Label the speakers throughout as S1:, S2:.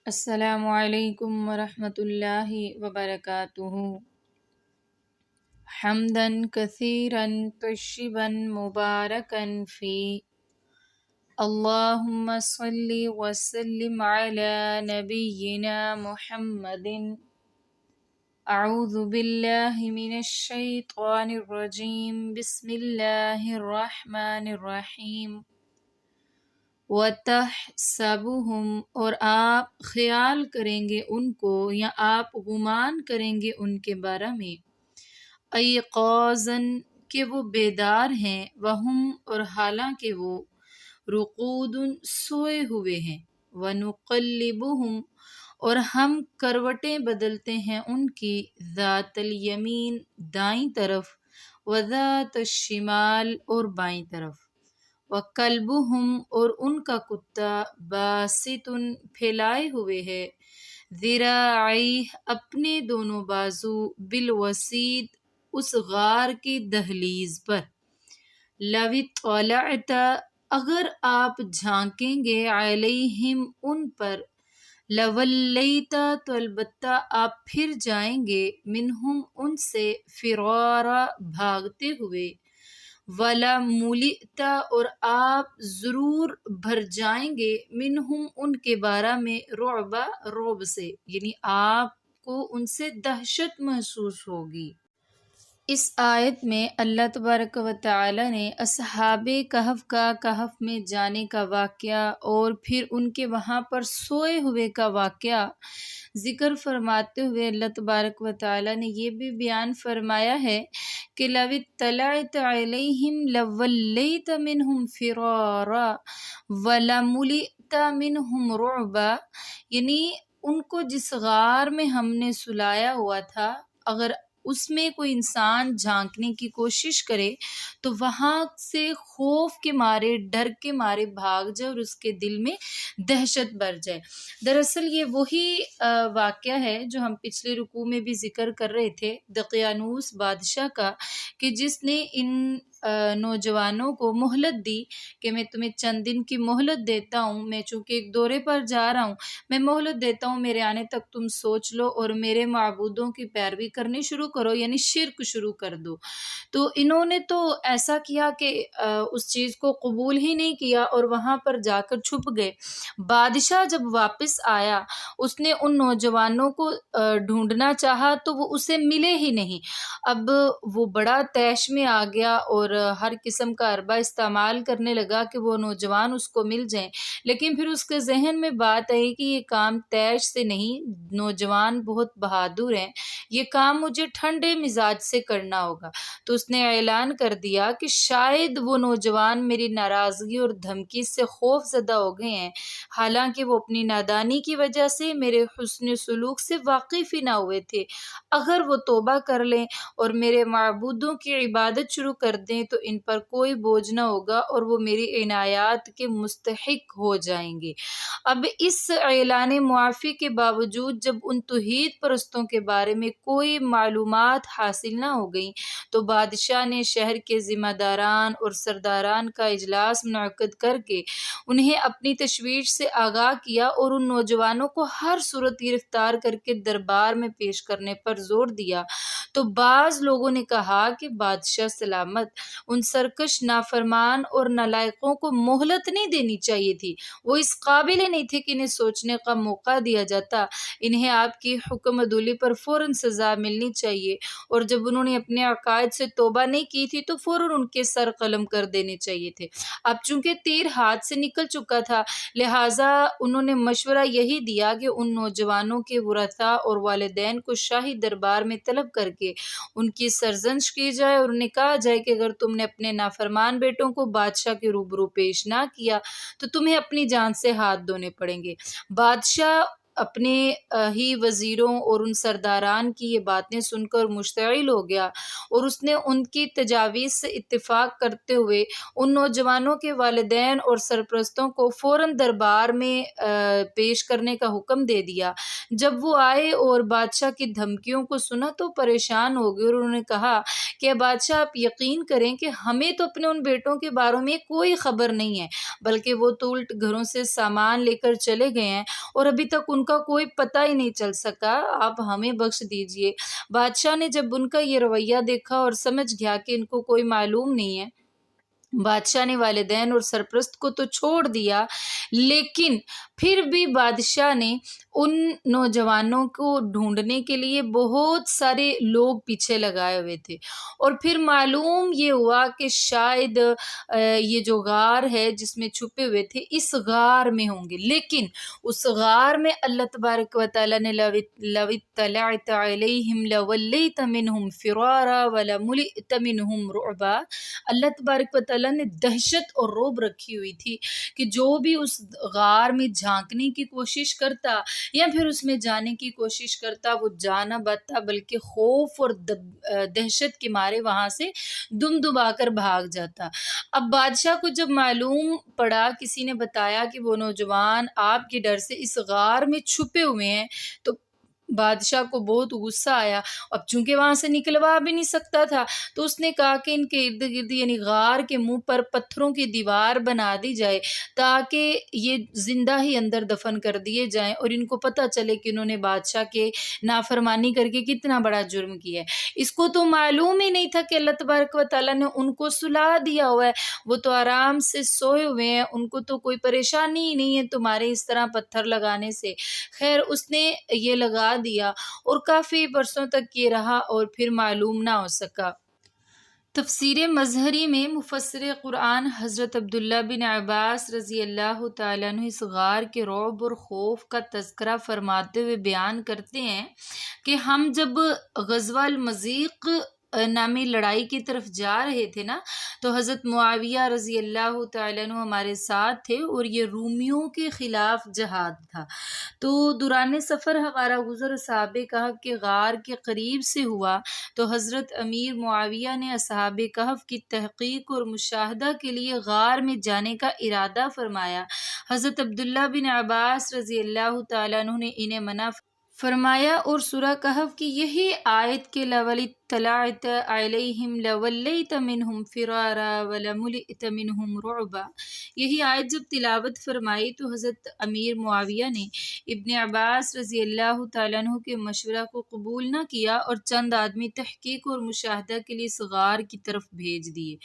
S1: السلام علیکم ورحمۃ اللہ وبرکاتہ۔ حمدا کثیرا طیبا مبارکا فی، اللہم صلی وسلم علی نبینا محمد۔ اعوذ باللہ من الشیطان الرجیم، بسم اللہ الرحمن الرحیم۔ وَتَحْسَبُهُمْ، اور آپ خیال کریں گے ان کو یا آپ گمان کریں گے ان کے بارے میں، ایقاظاً کہ وہ بیدار ہیں، وہم اور حالانکہ وہ رقود سوئے ہوئے ہیں، وَنُقَلِّبُهُمْ اور ہم کروٹیں بدلتے ہیں ان کی، ذات الیمین دائیں طرف، وذات الشمال اور بائیں طرف، وَكَلْبُهُمْ اور ان کا کتا، باسط پھیلائے ہوئے ہے، ذراعیہ اپنے دونوں بازو، بالوسید اس غار کی دہلیز پر، لو اطلعت اگر آپ جھانکیں گے، علیہم ان پر، لولیت تو البتہ آپ پھر جائیں گے، منہم ان سے، فرارا بھاگتے ہوئے، وَلَمُلِئْتَ اور آپ ضرور بھر جائیں گے، منہم ان کے بارے میں، رعبا رعب سے، یعنی آپ کو ان سے دہشت محسوس ہوگی۔ اس آیت میں اللہ تبارک و تعالی نے اصحاب کہف کا کہف میں جانے کا واقعہ اور پھر ان کے وہاں پر سوئے ہوئے کا واقعہ ذکر فرماتے ہوئے اللہ تبارک و تعالی نے یہ بھی بیان فرمایا ہے کہ لو اطلعت علیہم لولیت منہم فرارا ولملئت منہم رعبا، یعنی ان کو جس غار میں ہم نے سلایا ہوا تھا، اگر اس میں کوئی انسان جھانکنے کی کوشش کرے تو وہاں سے خوف کے مارے، ڈر کے مارے بھاگ جائے اور اس کے دل میں دہشت بھر جائے۔ دراصل یہ وہی واقعہ ہے جو ہم پچھلے رکوع میں بھی ذکر کر رہے تھے، دقیانوس بادشاہ کا، کہ جس نے ان نوجوانوں کو مہلت دی کہ میں تمہیں چند دن کی مہلت دیتا ہوں، میں چونکہ ایک دورے پر جا رہا ہوں، میں مہلت دیتا ہوں، میرے آنے تک تم سوچ لو اور میرے معبودوں کی پیروی کرنی شروع کرو، یعنی شرک شروع کر دو۔ تو انہوں نے تو ایسا کیا کہ اس چیز کو قبول ہی نہیں کیا اور وہاں پر جا کر چھپ گئے۔ بادشاہ جب واپس آیا، اس نے ان نوجوانوں کو ڈھونڈنا چاہا تو وہ اسے ملے ہی نہیں۔ اب وہ بڑا طیش میں آ گیا اور ہر قسم کا حربہ استعمال کرنے لگا کہ وہ نوجوان اس کو مل جائیں، لیکن پھر اس کے ذہن میں بات آئی کہ یہ کام طیش سے نہیں، نوجوان بہت بہادر ہیں، یہ کام مجھے ٹھنڈے مزاج سے کرنا ہوگا۔ تو اس نے اعلان کر دیا کہ شاید وہ نوجوان میری ناراضگی اور دھمکی سے خوف زدہ ہو گئے ہیں، حالانکہ وہ اپنی نادانی کی وجہ سے میرے حسن سلوک سے واقف ہی نہ ہوئے تھے۔ اگر وہ توبہ کر لیں اور میرے معبودوں کی عبادت شروع کر دیں تو ان پر کوئی بوجھ نہ ہوگا اور وہ میری عنایات کے مستحق ہو جائیں گے۔ اب اس اعلان معافی کے باوجود جب ان توحید پرستوں کے بارے میں کوئی معلومات حاصل نہ ہو گئیں تو بادشاہ نے شہر کے ذمہ داران اور سرداران کا اجلاس منعقد کر کے انہیں اپنی تشویش سے آگاہ کیا اور ان نوجوانوں کو ہر صورت گرفتار کر کے دربار میں پیش کرنے پر زور دیا۔ تو بعض لوگوں نے کہا کہ بادشاہ سلامت، ان سرکش، نافرمان اور نالائقوں کو مہلت نہیں دینی چاہیے تھی، وہ اس قابل نہیں تھے کہ انہیں سوچنے کا موقع دیا جاتا، انہیں آپ کی حکم عدولی پر فوراً سزا ملنی چاہیے، اور جب انہوں نے اپنے عقائد سے توبہ نہیں کی تھی تو فوراً ان کے سر قلم کر دینے چاہیے تھے۔ اب چونکہ تیر ہاتھ سے نکل چکا تھا، لہٰذا انہوں نے مشورہ یہی دیا کہ ان نوجوانوں کے ورثاء اور والدین کو شاہی دربار میں طلب کر کے ان کی سرزنش کی جائے اور انہیں کہا جائے کہ اگر تم نے اپنے نافرمان بیٹوں کو بادشاہ کے روبرو پیش نہ کیا تو تمہیں اپنی جان سے ہاتھ دھونے پڑیں گے۔ بادشاہ اپنے ہی وزیروں اور ان سرداران کی یہ باتیں سن کر مشتعل ہو گیا اور اس نے ان کی تجاویز سے اتفاق کرتے ہوئے ان نوجوانوں کے والدین اور سرپرستوں کو فوراً دربار میں پیش کرنے کا حکم دے دیا۔ جب وہ آئے اور بادشاہ کی دھمکیوں کو سنا تو پریشان ہو گئے اور انہوں نے کہا کہ بادشاہ آپ یقین کریں کہ ہمیں تو اپنے ان بیٹوں کے بارے میں کوئی خبر نہیں ہے، بلکہ وہ تو الٹ گھروں سے سامان لے کر چلے گئے ہیں اور ابھی تک ان کا کوئی پتہ ہی نہیں چل سکا، آپ ہمیں بخش دیجئے۔ بادشاہ نے جب ان کا یہ رویہ دیکھا اور سمجھ گیا کہ ان کو کوئی معلوم نہیں ہے، بادشاہ نے والدین اور سرپرست کو تو چھوڑ دیا، لیکن پھر بھی بادشاہ نے ان نوجوانوں کو ڈھونڈنے کے لیے بہت سارے لوگ پیچھے لگائے ہوئے تھے، اور پھر معلوم یہ ہوا کہ شاید یہ جو غار ہے جس میں چھپے ہوئے تھے اس غار میں ہوں گے، لیکن اس غار میں اللہ تبارک و تعالیٰ نے لَوِ اطَّلَعْتَ عَلَيْهِمْ لَوَلَّيْتَ مِنْهُمْ فِرَارًا وَلَمُلِئْتَ مِنْهُمْ رُعْبًا۔ اللہ تبارک و تعالیٰ نے دہشت اور رعب رکھی ہوئی تھی کہ جو بھی اس غار میں جھانکنے کی کوشش کرتا یا پھر اس میں جانے کی کوشش کرتا وہ جا نہ پاتا، بلکہ خوف اور دہشت کے مارے وہاں سے دم دبا کر بھاگ جاتا۔ اب بادشاہ کو جب معلوم پڑا، کسی نے بتایا کہ وہ نوجوان آپ کے ڈر سے اس غار میں چھپے ہوئے ہیں، تو بادشاہ کو بہت غصہ آیا۔ اب چونکہ وہاں سے نکلوا بھی نہیں سکتا تھا، تو اس نے کہا کہ ان کے ارد گرد یعنی غار کے منہ پر پتھروں کی دیوار بنا دی جائے تاکہ یہ زندہ ہی اندر دفن کر دیے جائیں اور ان کو پتہ چلے کہ انہوں نے بادشاہ کے نافرمانی کر کے کتنا بڑا جرم کیا ہے۔ اس کو تو معلوم ہی نہیں تھا کہ اللہ تبارک و تعالیٰ نے ان کو سلا دیا ہوا ہے، وہ تو آرام سے سوئے ہوئے ہیں، ان کو تو کوئی پریشانی ہی نہیں ہے تمہارے اس طرح پتھر لگانے سے۔ خیر اس نے یہ لگا دیا اور کافی برسوں تک یہ رہا اور پھر معلوم نہ ہو سکا۔ تفسیر مظہری میں مفسر قرآن حضرت عبداللہ بن عباس رضی اللہ تعالیٰ عنہ اس غار کے رعب اور خوف کا تذکرہ فرماتے ہوئے بیان کرتے ہیں کہ ہم جب غزوہ المضیق نامی لڑائی کی طرف جا رہے تھے نا، تو حضرت معاویہ رضی اللہ تعالیٰ عنہ ہمارے ساتھ تھے اور یہ رومیوں کے خلاف جہاد تھا۔ تو دوران سفر ہمارا گزر اصحاب کہف کے غار کے قریب سے ہوا، تو حضرت امیر معاویہ نے اصحاب کہف کی تحقیق اور مشاہدہ کے لیے غار میں جانے کا ارادہ فرمایا۔ حضرت عبداللہ بن عباس رضی اللہ تعالیٰ عنہ نے انہیں منع فرمایا اور سورہ کہف کی یہی آیت کے لَوَلِ اطَّلَعْتَ عَلَيْهِمْ لَوَلَّيْتَ مِنْهُمْ فِرَارًا وَلَمُلِئْتَ مِنْهُمْ رُعْبًا، یہی آیت جب تلاوت فرمائی تو حضرت امیر معاویہ نے ابن عباس رضی اللہ تعالیٰ عنہ کے مشورہ کو قبول نہ کیا اور چند آدمی تحقیق اور مشاہدہ کے لیے اس غار کی طرف بھیج دیے۔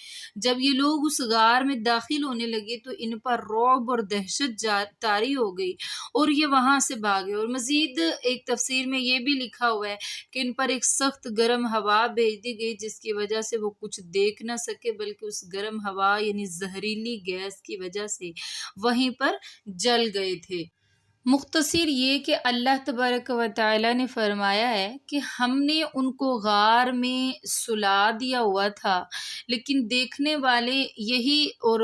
S1: جب یہ لوگ اس غار میں داخل ہونے لگے تو ان پر رعب اور دہشت طاری ہو گئی اور یہ وہاں سے بھاگے، اور مزید ایک تفسیر میں یہ بھی لکھا ہوا ہے کہ ان پر ایک سخت گرم ہوا بھیج دی گئی جس کی وجہ سے وہ کچھ دیکھ نہ سکے، بلکہ اس گرم ہوا یعنی زہریلی گیس کی وجہ سے وہیں پر جل گئے تھے۔ مختصر یہ کہ اللہ تبارک و تعالیٰ نے فرمایا ہے کہ ہم نے ان کو غار میں سلا دیا ہوا تھا، لیکن دیکھنے والے یہی اور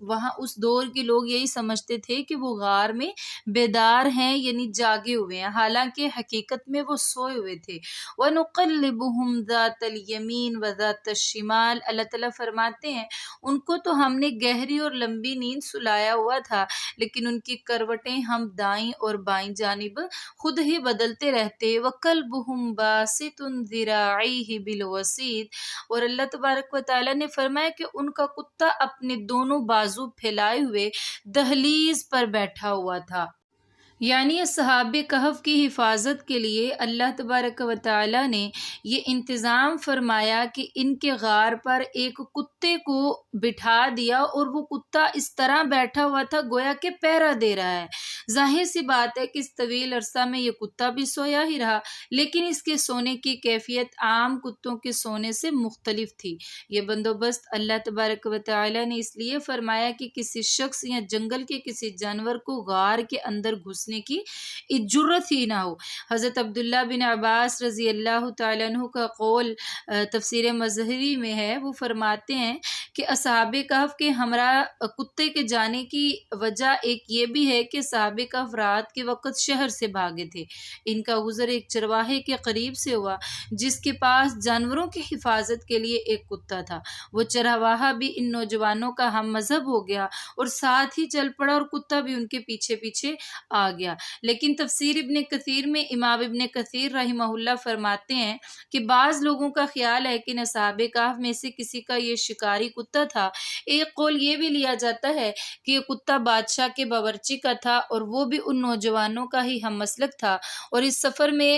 S1: وہاں اس دور کے لوگ یہی سمجھتے تھے کہ وہ غار میں بیدار ہیں یعنی جاگے ہوئے ہیں، حالانکہ حقیقت میں وہ سوئے ہوئے تھے۔ وَنُقَلِّبُهُمْ ذَاتَ الْيَمِينِ وَذَاتَ الشِّمَالِ، اللہ تعالیٰ فرماتے ہیں ان کو تو ہم نے گہری اور لمبی نیند سلایا ہوا تھا، لیکن ان کی کروٹیں ہم دائیں اور بائیں جانب خود ہی بدلتے رہتے۔ وَقَلْبُهُمْ بَاسِطٌ ذِرَاعَيْهِ بِالْوَسِيدِ، اور اللہ تبارک و تعالیٰ نے فرمایا کہ ان کا کتا اپنے دونوں بازو پھیلائے ہوئے دہلیز پر بیٹھا ہوا تھا۔ یعنی اصحاب کہف کی حفاظت کے لیے اللہ تبارک و تعالیٰ نے یہ انتظام فرمایا کہ ان کے غار پر ایک کتے کو بٹھا دیا اور وہ کتا اس طرح بیٹھا ہوا تھا گویا کہ پہرا دے رہا ہے۔ ظاہر سی بات ہے کہ اس طویل عرصہ میں یہ کتا بھی سویا ہی رہا، لیکن اس کے سونے کی کیفیت عام کتوں کے سونے سے مختلف تھی۔ یہ بندوبست اللہ تبارک و تعالیٰ نے اس لیے فرمایا کہ کسی شخص یا جنگل کے کسی جانور کو غار کے اندر گھسنے کی جرت ہی نہ ہو۔ حضرت عبداللہ بن عباس رضی اللہ تعالیٰ عنہ کا قول تفسیر مظہری میں ہے، وہ فرماتے ہیں کہ اصحاب کہف کے ہمراہ کتے کے جانے کی وجہ ایک یہ بھی ہے کہ اصحاب کہف رات کے وقت شہر سے بھاگے تھے۔ ان کا گزر ایک چرواہے کے قریب سے ہوا جس کے پاس جانوروں کی حفاظت کے لیے ایک کتا تھا۔ وہ چرواہا بھی ان نوجوانوں کا ہم مذہب ہو گیا اور ساتھ ہی چل پڑا اور کتا بھی ان کے پیچھے پیچھے آ گیا۔ لیکن تفسیر ابن کثیر میں امام ابن کثیر رحمہ اللہ فرماتے ہیں کہ بعض لوگوں کا خیال ہے کہ اصحاب کہف میں سے کسی کا یہ شکاری کتا تھا۔ ایک قول یہ بھی لیا جاتا ہے کہ یہ کتا بادشاہ کے باورچی کا تھا اور وہ بھی ان نوجوانوں کا ہی ہم مسلک تھا اور اس سفر میں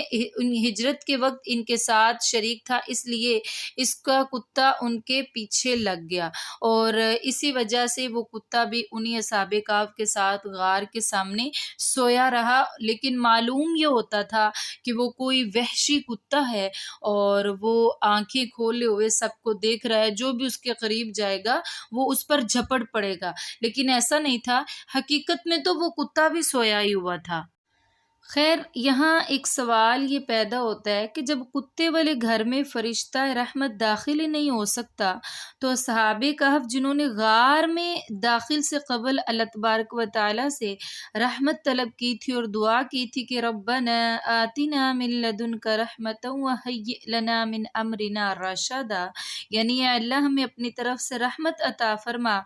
S1: ہجرت کے وقت ان کے ساتھ شریک تھا، اس لیے اس کا کتا ان کے پیچھے لگ گیا اور اسی وجہ سے وہ کتا بھی انہی اصحاب کہف کے ساتھ غار کے سامنے سویا رہا۔ لیکن معلوم یہ ہوتا تھا کہ وہ کوئی وحشی کتا ہے اور وہ آنکھیں کھولے ہوئے سب کو دیکھ رہا ہے، جو بھی اس کے قریب جائے گا وہ اس پر جھپڑ پڑے گا، لیکن ایسا نہیں تھا، حقیقت میں تو وہ کتا بھی سویا ہی ہوا تھا۔ خیر، یہاں ایک سوال یہ پیدا ہوتا ہے کہ جب کتے والے گھر میں فرشتہ رحمت داخل ہی نہیں ہو سکتا تو اصحاب کہف جنہوں نے غار میں داخل سے قبل اللہ تبارک و تعالیٰ سے رحمت طلب کی تھی اور دعا کی تھی کہ ربنا آتنا من لدنک رحمتا وہیئ لنا من امرنا رشدا، یعنی اے اللہ ہمیں اپنی طرف سے رحمت عطا فرما،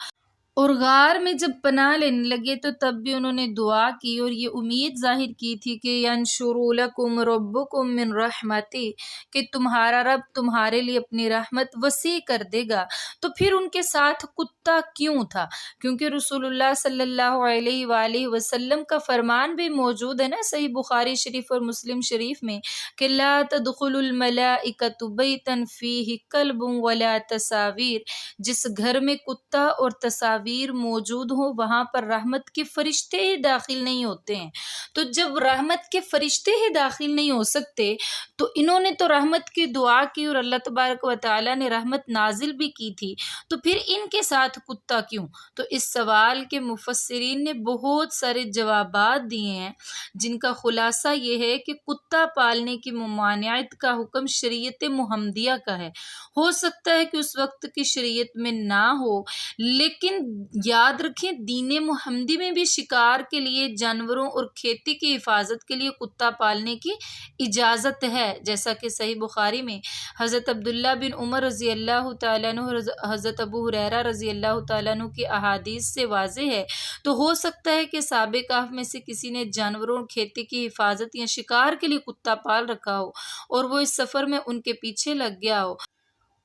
S1: اور غار میں جب پناہ لینے لگے تو تب بھی انہوں نے دعا کی اور یہ امید ظاہر کی تھی کہ ینشر لکم ربکم من رحمتی، کہ تمہارا رب تمہارے لیے اپنی رحمت وسیع کر دے گا۔ تو پھر ان کے ساتھ کتا کیوں تھا؟ کیونکہ رسول اللہ صلی اللہ علیہ وآلہ وسلم کا فرمان بھی موجود ہے نا صحیح بخاری شریف اور مسلم شریف میں کہ لا تدخل الملائکۃ بیتا فیہ کلب ولا تصاویر، جس گھر میں کتا اور تصاویر موجود ہو وہاں پر رحمت کے فرشتے ہی داخل نہیں ہوتے ہیں۔ تو جب رحمت کے فرشتے ہی داخل نہیں ہو سکتے تو انہوں نے تو رحمت کی دعا کی اور اللہ تبارک و تعالیٰ نے رحمت نازل بھی کی تھی، تو پھر ان کے ساتھ کتا کیوں؟ تو اس سوال کے مفسرین نے بہت سارے جوابات دیے ہیں، جن کا خلاصہ یہ ہے کہ کتا پالنے کی ممانعت کا حکم شریعت محمدیہ کا ہے۔ ہو سکتا ہے کہ اس وقت کی شریعت میں نہ ہو، لیکن یاد رکھیں دین محمدی میں بھی شکار کے لیے، جانوروں اور کھیتی کی حفاظت کے لیے کتا پالنے کی اجازت ہے، جیسا کہ صحیح بخاری میں حضرت عبداللہ بن عمر رضی اللہ تعالیٰ عنہ اور حضرت ابو ہریرہ رضی اللہ تعالیٰ عنہ کی احادیث سے واضح ہے۔ تو ہو سکتا ہے کہ اصحاب کہف میں سے کسی نے جانوروں اور کھیتی کی حفاظت یا شکار کے لیے کتا پال رکھا ہو اور وہ اس سفر میں ان کے پیچھے لگ گیا ہو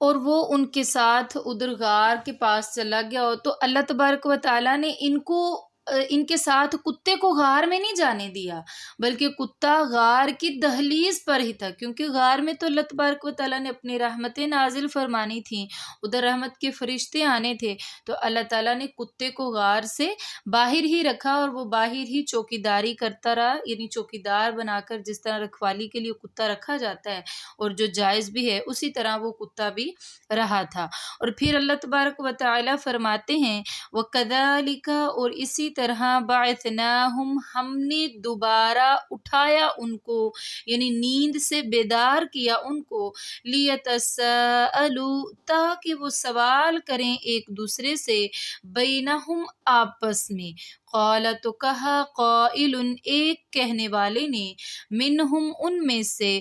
S1: اور وہ ان کے ساتھ ادھر غار کے پاس چلا گیا ہو، تو اللہ تبارک و تعالیٰ نے ان کے ساتھ کتے کو غار میں نہیں جانے دیا، بلکہ کتا غار کی دہلیز پر ہی تھا، کیونکہ غار میں تو اللہ تبارک و تعالیٰ نے اپنی رحمتیں نازل فرمانی تھیں، ادھر رحمت کے فرشتے آنے تھے، تو اللہ تعالیٰ نے کتے کو غار سے باہر ہی رکھا اور وہ باہر ہی چوکیداری کرتا رہا، یعنی چوکیدار بنا کر جس طرح رکھوالی کے لیے کتا رکھا جاتا ہے اور جو جائز بھی ہے اسی طرح وہ کتا بھی رہا تھا۔ اور پھر اللہ تبارک و تعالیٰ فرماتے ہیں وَكَذَلِكَ، اور اسی طرح بعثناہم، ہم نے دوبارہ اٹھایا ان کو، یعنی نیند سے بیدار کیا ان کو، لیتساءلوا، تاکہ وہ سوال کریں ایک دوسرے سے، بینہم، آپس میں، قال، تو کہا، قائل، ایک کہنے والے نے، منہم، ان میں سے،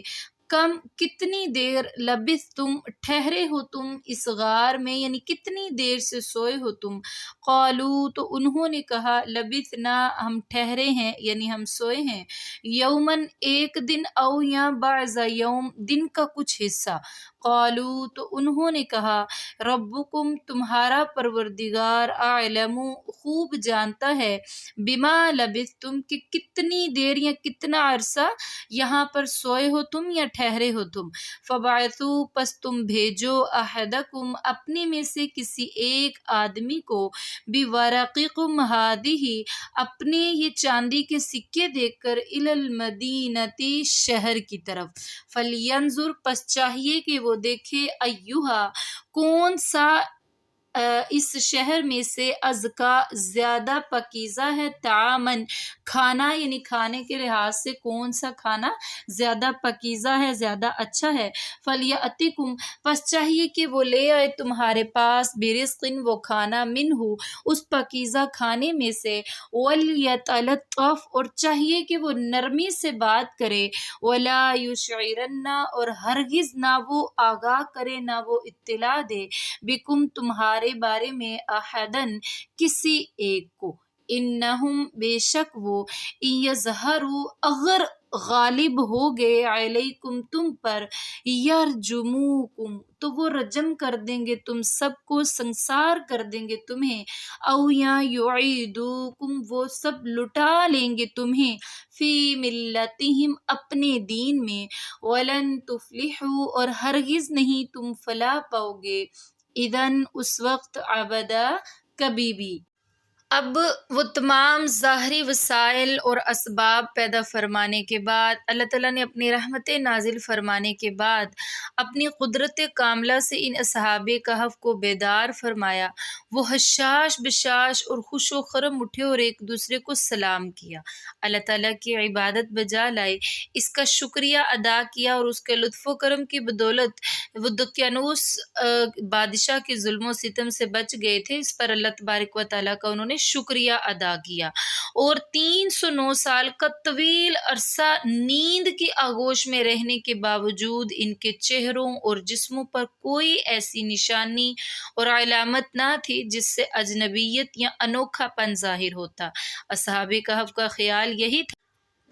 S1: کم، کتنی دیر، لبثتم، ٹھہرے ہو تم اس غار میں، یعنی کتنی دیر سے سوئے ہو تم، قالو، تو انہوں نے کہا، لبثنا، ہم ٹھہرے ہیں یعنی ہم سوئے ہیں، یومن، ایک دن، او یا بعض یوم، دن کا کچھ حصہ، قالو، تو انہوں نے کہا، ربکم، تمہارا پروردگار، اعلم، خوب جانتا ہے، بما لبثتم، کہ کتنی دیر یا کتنا عرصہ یہاں پر سوئے ہو تم یا ٹھہرے ہو تم، فبعثوا، پس تم بھیجو، احدکم، اپنے میں سے کسی ایک آدمی کو، بورقکم ہذہ، اپنے یہ چاندی کے سکے دے کر، الی المدینۃ، شہر کی طرف، فلینظر، پس چاہیے کہ وہ دیکھے، ایہا، کون سا اس شہر میں سے، ازکا، زیادہ پاکیزہ ہے، طعامن، کھانا، یعنی کھانے کے لحاظ سے کون سا کھانا زیادہ پاکیزہ ہے، زیادہ اچھا ہے، فلیأتکم، پس چاہیے کہ وہ لے آئے تمہارے پاس، برزق، وہ کھانا، منہ، اس پاکیزہ کھانے میں سے، ولیتلطف، اور چاہیے کہ وہ نرمی سے بات کرے، ولا یشعرن، اور ہرگز نہ وہ آگاہ کرے، نہ وہ اطلاع دے، بکم، تمہارے بارے میں، احدن، کسی ایک کو، انہم بے شک وہ یظہروا اگر غالب ہو گئے علیکم تم پر یرجموکم تو وہ رجم کر دیں گے تم سب کو، سنسار کر دیں گے تمہیں، او یا یعیدوکم وہ سب لٹا لیں گے تمہیں فی ملتہم اپنے دین میں، ولن تفلحوا اور ہرگز نہیں تم فلاح پاؤ گے، اذن اس وقت ابدا کبھی بھی۔ اب وہ تمام ظاہری وسائل اور اسباب پیدا فرمانے کے بعد، اللہ تعالیٰ نے اپنی رحمت نازل فرمانے کے بعد اپنی قدرت کاملہ سے ان اصحاب کہف کو بیدار فرمایا۔ وہ حشاش بشاش اور خوش و خرم اٹھے اور ایک دوسرے کو سلام کیا، اللہ تعالیٰ کی عبادت بجا لائے، اس کا شکریہ ادا کیا اور اس کے لطف و کرم کی بدولت وہ دقیانوس بادشاہ کے ظلم و ستم سے بچ گئے تھے۔ اس پر اللہ تبارک و تعالیٰ کا انہوں نے شکریہ ادا کیا، اور 309 سال کا طویل عرصہ نیند کی آغوش میں رہنے کے باوجود ان کے چہروں اور جسموں پر کوئی ایسی نشانی اور علامت نہ تھی جس سے اجنبیت یا انوکھا پن ظاہر ہوتا۔ اصحاب کہف کا خیال یہی تھا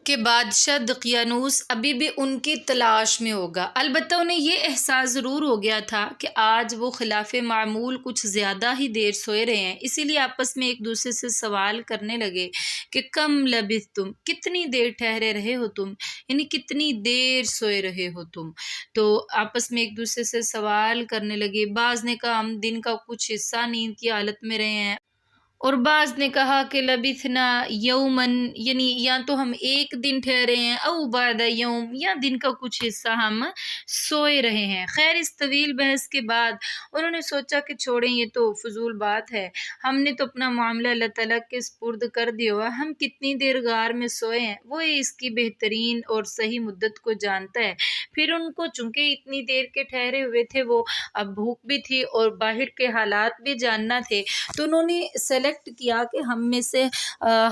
S1: کہ بادشاہ دقیانوس ابھی بھی ان کی تلاش میں ہوگا، البتہ انہیں یہ احساس ضرور ہو گیا تھا کہ آج وہ خلاف معمول کچھ زیادہ ہی دیر سوئے رہے ہیں، اسی لیے آپس میں ایک دوسرے سے سوال کرنے لگے کہ کم لبثتم کتنی دیر ٹھہرے رہے ہو تم، یعنی کتنی دیر سوئے رہے ہو تم۔ تو آپس میں ایک دوسرے سے سوال کرنے لگے، بعض نے کہا ہم دن کا کچھ حصہ نیند کی حالت میں رہے ہیں، اور بعض نے کہا کہ لبثنا یومن، یعنی یا تو ہم ایک دن ٹھہرے ہیں، او بعد یوم یا دن کا کچھ حصہ ہم سوئے رہے ہیں۔ خیر اس طویل بحث کے بعد انہوں نے سوچا کہ چھوڑیں یہ تو فضول بات ہے، ہم نے تو اپنا معاملہ اللہ تعالیٰ کے سپرد کر دیا ہوا، ہم کتنی دیر غار میں سوئے ہیں، وہ اس کی بہترین اور صحیح مدت کو جانتا ہے۔ پھر ان کو چونکہ اتنی دیر کے ٹھہرے ہوئے تھے، وہ اب بھوک بھی تھی اور باہر کے حالات بھی جاننا تھے، تو انہوں نے سیلیکٹ کیا کہ ہم میں سے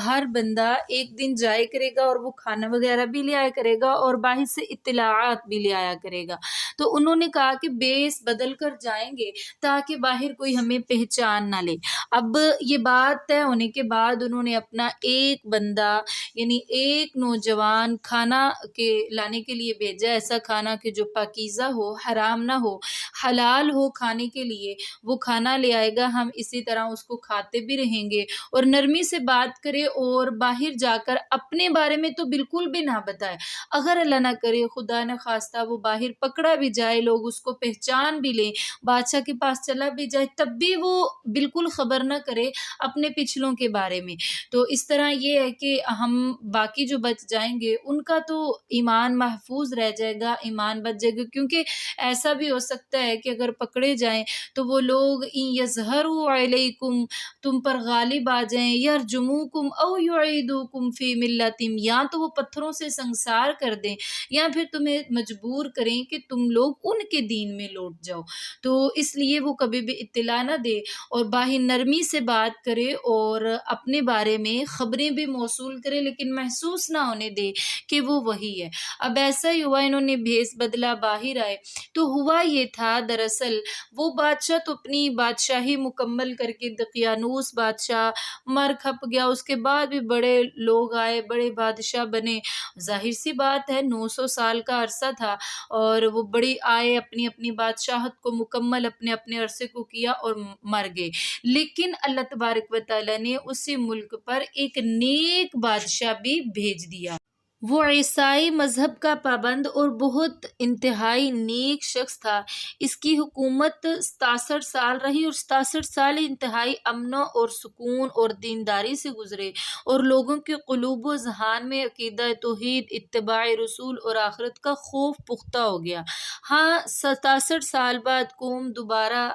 S1: ہر بندہ ایک دن جائے کرے گا اور وہ کھانا وغیرہ بھی لے آیا کرے گا اور باہر سے اطلاعات بھی لے آیا کرے گا۔ تو انہوں نے کہا کہ بیس بدل کر جائیں گے تاکہ باہر کوئی ہمیں پہچان نہ لے۔ اب یہ بات طے ہونے کے بعد انہوں نے اپنا ایک بندہ یعنی ایک نوجوان کھانا کے لانے کے لیے بھیجا، ایسا کھانا کہ جو پاکیزہ ہو، حرام نہ ہو، حلال ہو کھانے کے لیے، وہ کھانا لے آئے گا، ہم اسی طرح اس کو کھاتے بھی رہیں گے اور نرمی سے بات کرے، اور باہر جا کر اپنے بارے میں تو بالکل بھی نہ بتائے، اگر اللہ نہ کرے خدا نہ خواستہ وہ باہر پکڑا بھی جائے، لوگ اس کو پہچان بھی لیں، بادشاہ کے پاس چلا بھی جائے، تب بھی وہ بالکل خبر نہ کرے اپنے پچھلوں کے بارے میں۔ تو اس طرح یہ ہے کہ ہم باقی جو بچ جائیں گے ان کا تو ایمان محفوظ رہ جائے گا، ایمان بچ جائے گا، کیونکہ ایسا بھی ہو سکتا ہے کہ اگر پکڑے جائیں تو وہ لوگ ان یظہروا علیکم تم پر غالب آ جائیں، یرجموکم او یعیدوکم فی ملتہم یا تو وہ پتھروں سے سنسار کر دیں یا پھر تمہیں مجبور کریں کہ تم لوگ ان کے دین میں لوٹ جاؤ، تو اس لیے وہ کبھی بھی اطلاع نہ دے اور باہر نرمی سے بات کرے اور اپنے بارے میں خبریں بھی موصول کرے، لیکن محسوس نہ ہونے دے کہ وہ وہی ہے۔ اب ایسا ہی ہوا، انہوں نے بھیس بدلا، باہر آئے تو ہوا یہ تھا، دراصل وہ بادشاہ تو اپنی بادشاہی مکمل کر کے دقیانوس بادشاہ مر کھپ گیا، اس کے بعد بھی بڑے لوگ آئے، بڑے بادشاہ بنے، ظاہر سی بات ہے 900 سال کا عرصہ تھا، اور وہ بڑی آئے، اپنی اپنی بادشاہت کو مکمل اپنے اپنے عرصے کو کیا اور مر گئے، لیکن اللہ تبارک و تعالیٰ نے اسی ملک پر ایک نیک بادشاہ بھی بھیج دیا۔ وہ عیسائی مذہب کا پابند اور بہت انتہائی نیک شخص تھا۔ اس کی حکومت 67 سال رہی اور 67 سال انتہائی امن اور سکون اور دینداری سے گزرے، اور لوگوں کے قلوب و ذہان میں عقیدہ توحید، اتباع رسول اور آخرت کا خوف پختہ ہو گیا۔ ہاں 67 سال بعد قوم دوبارہ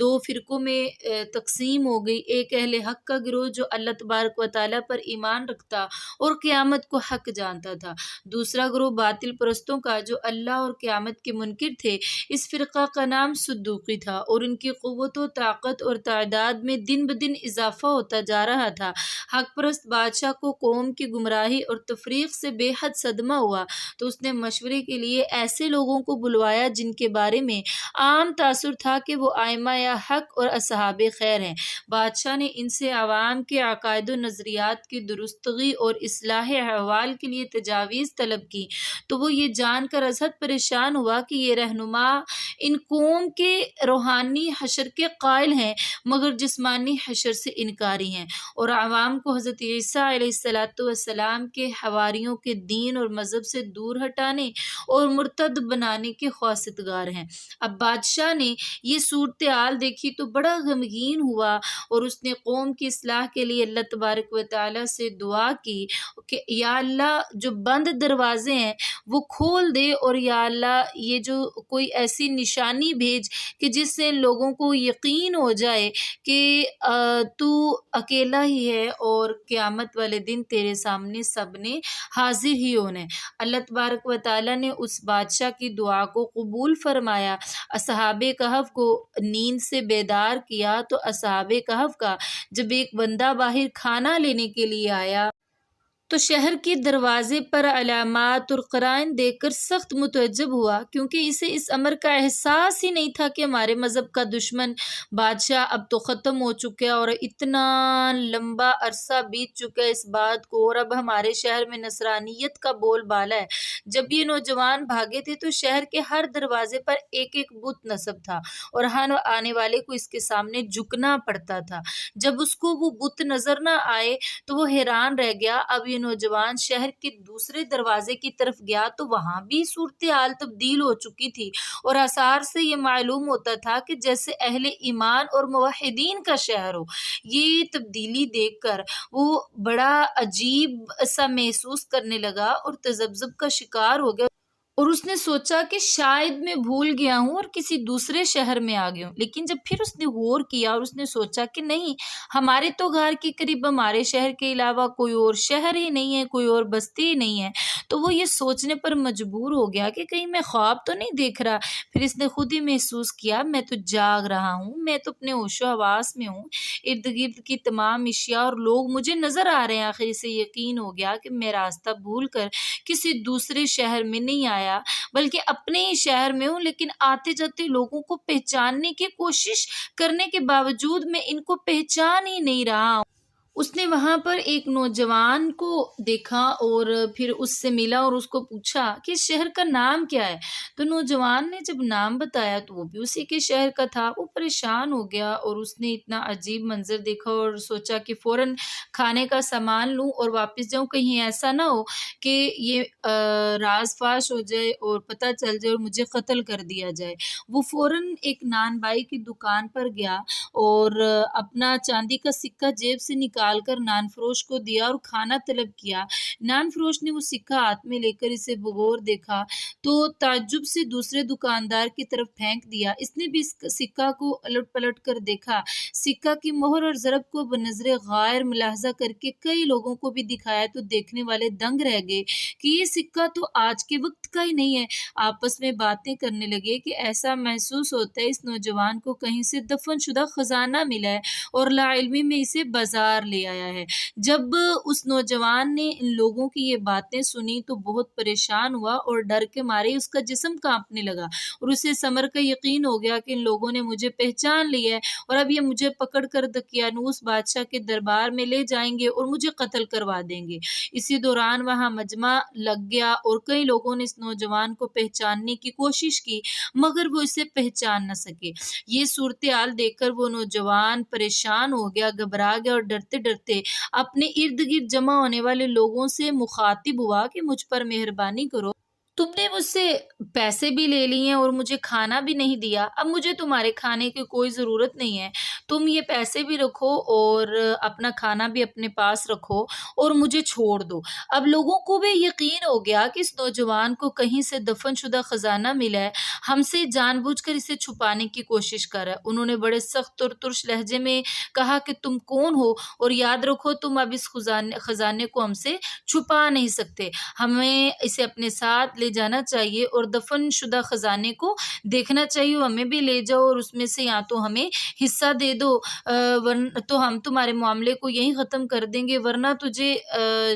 S1: دو فرقوں میں تقسیم ہو گئی، ایک اہل حق کا گروہ جو اللہ تبارک و تعالیٰ پر ایمان رکھتا اور قیامت کو حق حق جانتا تھا۔ دوسرا گروہ باطل پرستوں کا جو اللہ اور قیامت کے منکر تھے، اس فرقہ کا نام صدوقی تھا اور ان کی قوت و طاقت اور تعداد میں دن بدن اضافہ ہوتا جا رہا تھا۔ حق پرست بادشاہ کو قوم کی گمراہی اور تفریق سے بے حد صدمہ ہوا تو اس نے مشورے کے لیے ایسے لوگوں کو بلوایا جن کے بارے میں عام تاثر تھا کہ وہ ائمہ یا حق اور اصحاب خیر ہیں۔ بادشاہ نے ان سے عوام کے عقائد و نظریات کی درستگی اور اصلاح احوال کے لیے تجاویز طلب کی تو وہ یہ جان کر ازحد پریشان ہوا کہ یہ رہنما ان قوم کے روحانی حشر کے قائل ہیں مگر جسمانی حشر سے انکاری ہیں، اور عوام کو حضرت عیسیٰ علیہ السلام کے حواریوں کے دین اور مذہب سے دور ہٹانے اور مرتد بنانے کے خواستگار ہیں۔ اب بادشاہ نے یہ صورتحال دیکھی تو بڑا غمگین ہوا اور اس نے قوم کی اصلاح کے لیے اللہ تبارک و تعالیٰ سے دعا کی کہ یا اللہ جو بند دروازے ہیں وہ کھول دے، اور یا اللہ یہ جو کوئی ایسی نشانی بھیج کہ جس سے ان لوگوں کو یقین ہو جائے کہ تو اکیلا ہی ہے اور قیامت والے دن تیرے سامنے سب نے حاضر ہی ہونا ہے۔ اللہ تبارک و تعالیٰ نے اس بادشاہ کی دعا کو قبول فرمایا، اصحاب کہف کو نیند سے بیدار کیا تو اصحاب کہف کا جب ایک بندہ باہر کھانا لینے کے لیے آیا تو شہر کے دروازے پر علامات اور قرائن دیکھ کر سخت متعجب ہوا، کیونکہ اسے اس امر کا احساس ہی نہیں تھا کہ ہمارے مذہب کا دشمن بادشاہ اب تو ختم ہو چکا ہے اور اتنا لمبا عرصہ بیت چکا ہے اس بات کو، اور اب ہمارے شہر میں نصرانیت کا بول بالا ہے۔ جب یہ نوجوان بھاگے تھے تو شہر کے ہر دروازے پر ایک ایک بت نصب تھا اور ہر آنے والے کو اس کے سامنے جھکنا پڑتا تھا۔ جب اس کو وہ بت نظر نہ آئے تو وہ حیران رہ گیا۔ اب یہ نوجوان شہر کے دوسرے دروازے کی طرف گیا تو وہاں بھی صورتحال تبدیل ہو چکی تھی، اور آثار سے یہ معلوم ہوتا تھا کہ جیسے اہل ایمان اور موحدین کا شہر ہو۔ یہ تبدیلی دیکھ کر وہ بڑا عجیب سا محسوس کرنے لگا اور تذبذب کا شکار ہو گیا، اور اس نے سوچا کہ شاید میں بھول گیا ہوں اور کسی دوسرے شہر میں آ گیا ہوں۔ لیکن جب پھر اس نے غور کیا اور اس نے سوچا کہ نہیں، ہمارے تو گھر کے قریب ہمارے شہر کے علاوہ کوئی اور شہر ہی نہیں ہے، کوئی اور بستی ہی نہیں ہے، تو وہ یہ سوچنے پر مجبور ہو گیا کہ کہیں میں خواب تو نہیں دیکھ رہا۔ پھر اس نے خود ہی محسوس کیا میں تو جاگ رہا ہوں، میں تو اپنے ہوش و حواس میں ہوں، ارد گرد کی تمام اشیاء اور لوگ مجھے نظر آ رہے ہیں۔ آخر اسے یقین ہو گیا کہ میں راستہ بھول کر کسی دوسرے شہر میں نہیں آیا بلکہ اپنے ہی شہر میں ہوں، لیکن آتے جاتے لوگوں کو پہچاننے کی کوشش کرنے کے باوجود میں ان کو پہچان ہی نہیں رہا ہوں۔ اس نے وہاں پر ایک نوجوان کو دیکھا اور پھر اس سے ملا اور اس کو پوچھا کہ اس شہر کا نام کیا ہے؟ تو نوجوان نے جب نام بتایا تو وہ بھی اسی کے شہر کا تھا۔ وہ پریشان ہو گیا اور اس نے اتنا عجیب منظر دیکھا اور سوچا کہ فوراً کھانے کا سامان لوں اور واپس جاؤں، کہیں ایسا نہ ہو کہ یہ راز فاش ہو جائے اور پتہ چل جائے اور مجھے قتل کر دیا جائے۔ وہ فوراً ایک نان بائی کی دکان پر گیا اور اپنا چاندی کا سکہ جیب سے نکال کر نان فروش کو دیا اور کھانا طلب کیا۔ نان فروش نے وہ سکہ ہاتھ میں لے کر اسے بغور دیکھا تو تعجب سے دوسرے دکاندار کی طرف پھینک دیا۔ اس نے بھی اس سکہ کو الٹ پلٹ کر دیکھا، سکہ کی مہر اور ضرب کو بنظر غائر ملاحظہ کر کے کئی لوگوں کو بھی دکھایا تو دیکھنے والے دنگ رہ گئے کہ یہ سکہ تو آج کے وقت کا ہی نہیں ہے۔ آپس میں باتیں کرنے لگے کہ ایسا محسوس ہوتا ہے اس نوجوان کو کہیں سے دفن شدہ خزانہ ملا ہے اور لا علمی میں اسے بازار لے آیا ہے۔ جب اس نوجوان نے ان لوگوں کی یہ باتیں سنی تو بہت پریشان ہوا اور ڈر کے مارے اس کا جسم کانپنے لگا، اور اسے اس امر کا یقین ہو گیا کہ ان لوگوں نے مجھے پہچان لیا ہے اور اب یہ مجھے پکڑ کر دقیانوس بادشاہ کے دربار میں لے جائیں گے اور مجھے قتل کروا دیں گے۔ اسی دوران وہاں مجمع لگ گیا اور کئی لوگوں نے اس نوجوان کو پہچاننے کی کوشش کی مگر وہ اسے پہچان نہ سکے۔ یہ صورتحال دیکھ کر وہ نوجوان پریشان ہو گیا، گھبرا گیا اور ڈرتے ڈرتے اپنے ارد گرد جمع ہونے والے لوگوں سے مخاطب ہوا کہ مجھ پر مہربانی کرو، تم نے مجھ سے پیسے بھی لے لیے ہیں اور مجھے کھانا بھی نہیں دیا، اب مجھے تمہارے کھانے کی کوئی ضرورت نہیں ہے، تم یہ پیسے بھی رکھو اور اپنا کھانا بھی اپنے پاس رکھو اور مجھے چھوڑ دو۔ اب لوگوں کو بھی یقین ہو گیا کہ اس نوجوان کو کہیں سے دفن شدہ خزانہ ملا ہے، ہم سے جان بوجھ کر اسے چھپانے کی کوشش کر رہا ہے۔ انہوں نے بڑے سخت اور ترش لہجے میں کہا کہ تم کون ہو اور یاد رکھو تم اب اس خزانے کو ہم سے چھپا نہیں سکتے، ہمیں اسے اپنے ساتھ لے جانا چاہیے اور دفن شدہ خزانے کو دیکھنا چاہیے، ہمیں بھی لے جاؤ اور اس میں سے یا تو ہمیں حصہ دے دو، تو ہم تمہارے معاملے کو یہیں ختم کر دیں گے، ورنہ تجھے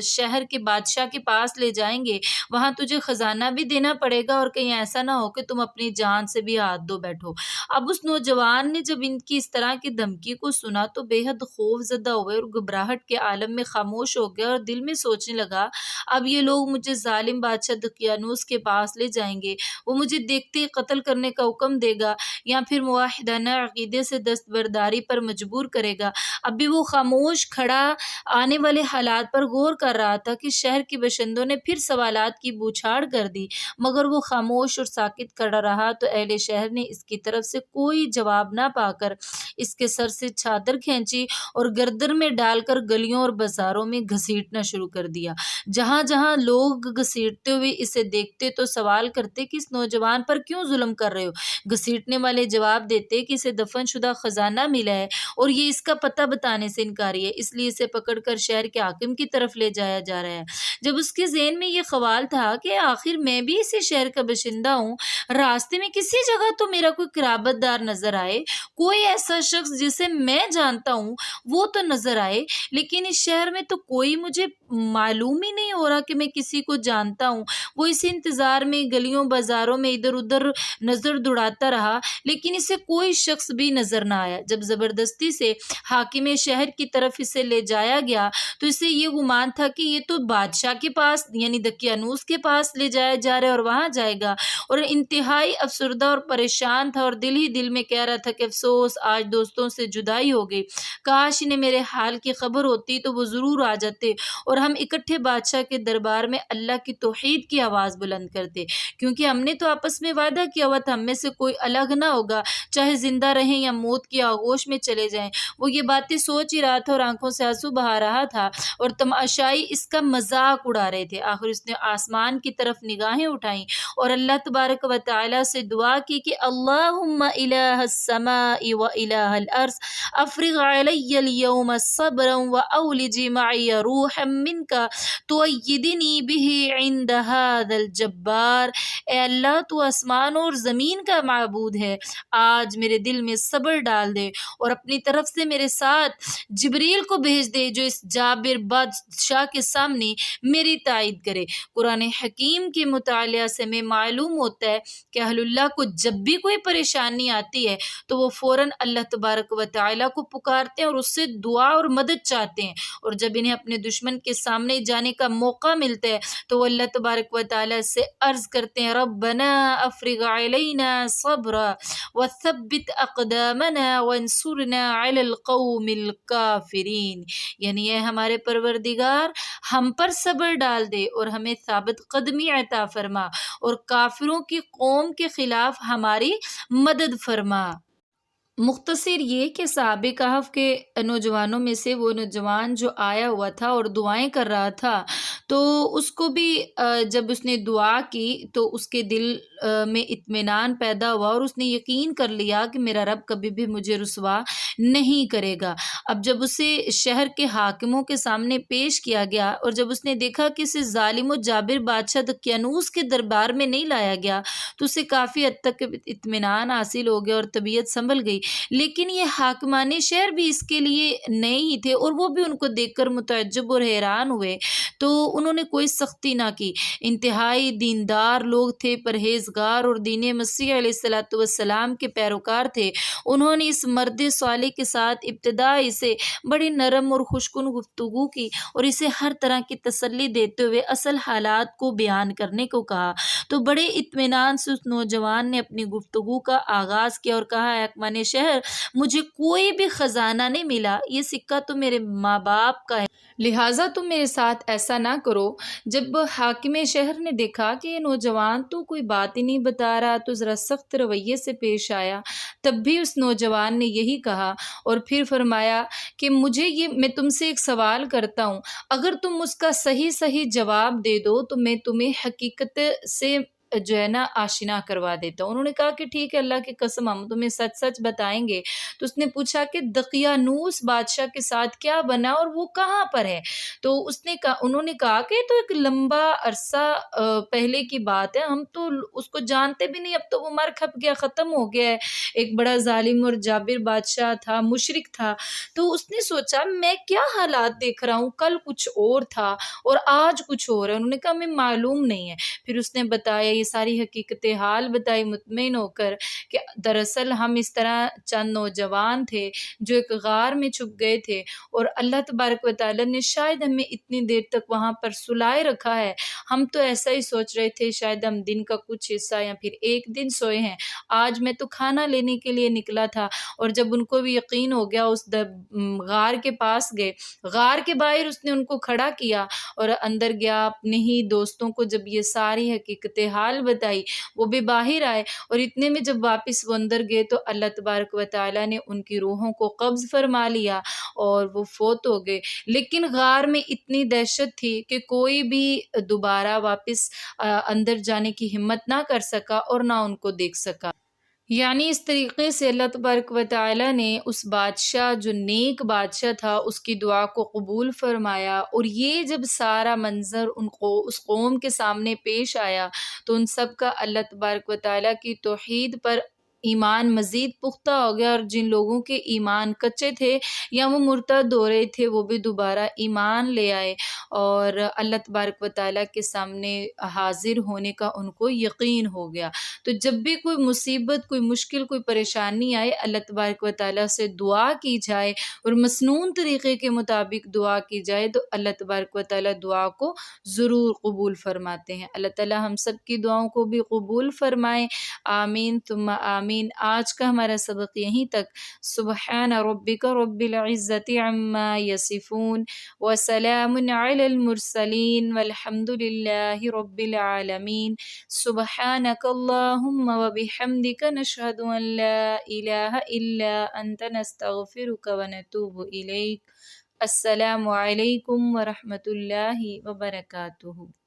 S1: شہر کے بادشاہ کے پاس لے جائیں گے، وہاں تجھے خزانہ بھی دینا پڑے گا اور کہیں ایسا نہ ہو کہ تم اپنی جان سے بھی ہاتھ دھو بیٹھو۔ اب اس نوجوان نے جب ان کی اس طرح کی دھمکی کو سنا تو بے حد خوف زدہ ہوئے اور گھبراہٹ کے عالم میں خاموش ہو گیا اور دل میں سوچنے لگا، اب یہ لوگ مجھے ظالم بادشاہ دقیانوس کے پاس لے جائیں گے، وہ مجھے دیکھتے ہی قتل کرنے کا حکم دے گا یا پھر موحدانہ عقیدے سے دستبرداری پر مجبور کرے گا۔ اب بھی وہ خاموش کھڑا آنے والے حالات پر غور کر رہا تھا کہ شہر کے باشندوں نے پھر سوالات کی بوچھاڑ کر دی، مگر وہ خاموش اور ساکت کھڑا رہا تو اہل شہر نے اس کی طرف سے کوئی جواب نہ پا کر اس کے سر سے چادر کھینچی اور گردن میں ڈال کر گلیوں اور بازاروں میں گھسیٹنا شروع کر دیا۔ جہاں جہاں لوگ گھسیٹتے ہوئے اسے دیکھتے تو سوال کرتے کہ اس نوجوان پر کیوں ظلم کر رہے ہو؟ گھسیٹنے والے جواب دیتے کہ اسے دفن شدہ خزانہ ملا ہے اور یہ اس کا پتہ بتانے سے انکاری ہے، اس لیے اسے پکڑ کر شہر کے حاکم کی طرف لے جایا جا رہا ہے۔ جب اس کے ذہن میں یہ خیال تھا کہ آخر میں بھی اسی شہر کا باشندہ ہوں، راستے میں کسی جگہ تو میرا کوئی قرابت دار نظر آئے، کوئی ایسا شخص جسے میں جانتا ہوں وہ تو نظر آئے، لیکن اس شہر میں تو کوئی مجھے معلوم ہی نہیں ہو رہا کہ میں کسی کو جانتا ہوں۔ وہ اس انتظار میں گلیوں بازاروں میں ادھر ادھر نظر دوڑاتا رہا، لیکن اسے کوئی شخص بھی نظر نہ آیا۔ جب زبردستی سے حاکم شہر کی طرف اسے لے جایا گیا تو اسے یہ گمان تھا کہ یہ تو بادشاہ کے پاس یعنی دقیانوس کے پاس لے جایا جا رہا ہے اور وہاں جائے گا، اور انتہائی افسردہ اور پریشان تھا اور دل ہی دل میں کہہ رہا تھا کہ افسوس، آج دوستوں سے جدائی ہو گئی، کاش انہیں میرے حال کی خبر ہوتی تو وہ ضرور آ جاتے اور ہم اکٹھے بادشاہ کے دربار میں اللہ کی توحید کی آواز بلند کرتے، کیونکہ ہم نے تو آپس میں وعدہ کیا ہوا تھا ہم میں سے کوئی الگ نہ ہوگا، چاہے زندہ رہیں یا موت کی آغوش میں چلے جائیں۔ وہ یہ باتیں سوچ ہی رہا تھا اور آنکھوں سے آنسو بہا رہا تھا اور تماشائی اس کا مذاق اڑا رہے تھے۔ آخر اس نے آسمان کی طرف نگاہیں اٹھائیں اور اللہ تبارک و تعالی سے دعا کی کہ اللہم الہ السماء و الہ الارض افرغ علی اليوم صبرا و اولج معی روحا منک تؤیدنی به عند هذا الجبار۔ اے اللہ تو آسمان اور زمین کا معبود ہے، آج میرے دل میں صبر ڈال دے اور اپنی طرف سے میرے ساتھ جبریل کو بھیج دے جو اس جابر بادشاہ کے سامنے میری تائید کرے۔ قرآن حکیم کے مطالعہ سے میں معلوم ہوتا ہے کہ اہل اللہ کو جب بھی کوئی پریشانی آتی ہے تو وہ فوراً اللہ تبارک و تعالیٰ کو پکارتے ہیں اور اس سے دعا اور مدد چاہتے ہیں، اور جب انہیں اپنے دشمن کے سامنے جانے کا موقع ملتا ہے تو وہ اللہ تبارک و تعالیٰ سے عرض کرتے ہیں ربنا افرغ علینا صبرا وثبت اقدامنا وانصرنا علی القوم الکافرین، یعنی اے ہمارے پروردگار ہم پر صبر ڈال دے اور ہمیں ثابت قدمی عطا فرما اور کافروں کی قوم کے خلاف ہماری مدد فرما۔ مختصر یہ کہ صحابہ کہف کے نوجوانوں میں سے وہ نوجوان جو آیا ہوا تھا اور دعائیں کر رہا تھا تو اس کو بھی جب اس نے دعا کی تو اس کے دل میں اطمینان پیدا ہوا اور اس نے یقین کر لیا کہ میرا رب کبھی بھی مجھے رسوا نہیں کرے گا۔ اب جب اسے شہر کے حاکموں کے سامنے پیش کیا گیا اور جب اس نے دیکھا کہ اسے ظالم و جابر بادشاہ دقیانوس کے دربار میں نہیں لایا گیا تو اسے کافی حد تک اطمینان حاصل ہو گیا اور طبیعت سنبھل گئی، لیکن یہ حاکمان شہر بھی اس کے لیے نئے ہی تھے اور وہ بھی ان کو دیکھ کر متعجب اور حیران ہوئے، تو انہوں نے کوئی سختی نہ کی۔ انتہائی دیندار لوگ تھے، پرہیزگار اور دین مسیح علیہ السلام کے پیروکار تھے۔ انہوں نے اس مرد صالح کے ساتھ ابتدائی سے بڑی نرم اور خوشکن گفتگو کی اور اسے ہر طرح کی تسلی دیتے ہوئے اصل حالات کو بیان کرنے کو کہا، تو بڑے اطمینان سے اس نوجوان نے اپنی گفتگو کا آغاز کیا اور کہا، حاکمان شہر مجھے کوئی بھی خزانہ نہیں ملا، یہ سکہ تو میرے ماں باپ کا ہے، لہٰذا تم میرے ساتھ ایسا نہ کرو۔ جب حاکم شہر نے دیکھا کہ یہ نوجوان تو کوئی بات ہی نہیں بتا رہا تو ذرا سخت رویے سے پیش آیا، تب بھی اس نوجوان نے یہی کہا اور پھر فرمایا کہ میں تم سے ایک سوال کرتا ہوں، اگر تم اس کا صحیح صحیح جواب دے دو تو میں تمہیں حقیقت سے جو ہے نا آشنا کروا دیتا ہوں۔ انہوں نے کہا کہ ٹھیک ہے، اللہ کی قسم ہم تمہیں سچ سچ بتائیں گے۔ تو اس نے پوچھا کہ دقیانوس بادشاہ کے ساتھ کیا بنا اور وہ کہاں پر ہے؟ تو انہوں نے کہا کہ یہ تو ایک لمبا عرصہ پہلے کی بات ہے، ہم تو اس کو جانتے بھی نہیں، اب تو وہ مر کھپ گیا، ختم ہو گیا ہے، ایک بڑا ظالم اور جابر بادشاہ تھا، مشرک تھا۔ تو اس نے سوچا میں کیا حالات دیکھ رہا ہوں، کل کچھ اور تھا اور آج کچھ اور ہے۔ انہوں نے کہا ہمیں معلوم نہیں ہے۔ پھر اس نے بتایا، یہ ساری حقیقت حال بتائی مطمئن ہو کر کہ دراصل ہم اس طرح چند نوجوان تھے جو ایک غار میں چھپ گئے تھے اور اللہ تبارک و تعالیٰ نے شاید ہمیں اتنی دیر تک وہاں پر سلائے رکھا ہے، ہم تو ایسا ہی سوچ رہے تھے شاید ہم دن کا کچھ حصہ یا پھر ایک دن سوئے ہیں۔ آج میں تو کھانا لینے کے لیے نکلا تھا اور جب ان کو بھی یقین ہو گیا اس غار کے پاس گئے، غار کے باہر اس نے ان کو کھڑا کیا اور اندر گیا، اپنے ہی دوستوں کو جب یہ ساری حقیقت حال بتائی، وہ بھی باہر آئے اور اتنے میں جب واپس وہ اندر گئے تو اللہ تبارک و تعالیٰ نے ان کی روحوں کو قبض فرما لیا اور وہ فوت ہو گئے۔ لیکن غار میں اتنی دہشت تھی کہ کوئی بھی دوبارہ واپس اندر جانے کی ہمت نہ کر سکا اور نہ ان کو دیکھ سکا۔ یعنی اس طریقے سے اللہ تبارک و تعالیٰ نے اس بادشاہ جو نیک بادشاہ تھا اس کی دعا کو قبول فرمایا، اور یہ جب سارا منظر اس قوم کے سامنے پیش آیا تو ان سب کا اللہ تبارک و تعالیٰ کی توحید پر ایمان مزید پختہ ہو گیا، اور جن لوگوں کے ایمان کچے تھے یا وہ مرتد ہو رہے تھے وہ بھی دوبارہ ایمان لے آئے اور اللہ تبارک و تعالیٰ کے سامنے حاضر ہونے کا ان کو یقین ہو گیا۔ تو جب بھی کوئی مصیبت، کوئی مشکل، کوئی پریشانی آئے، اللہ تبارک و تعالیٰ سے دعا کی جائے اور مسنون طریقے کے مطابق دعا کی جائے تو اللہ تبارک و تعالیٰ دعا کو ضرور قبول فرماتے ہیں۔ اللہ تعالیٰ ہم سب کی دعاؤں کو بھی قبول فرمائے، آمین ثم آمین۔ آج کا ہمارا سبق یہیں تک۔ سبحان ربک رب العزت عما یصفون وسلام علی المرسلین والحمد للہ رب العالمین۔ سبحانک اللہم وبحمدک نشہد ان لا الہ الا انت نستغفرک ونتوب الیک۔ السلام علیکم ورحمۃ اللہ وبرکاتہ۔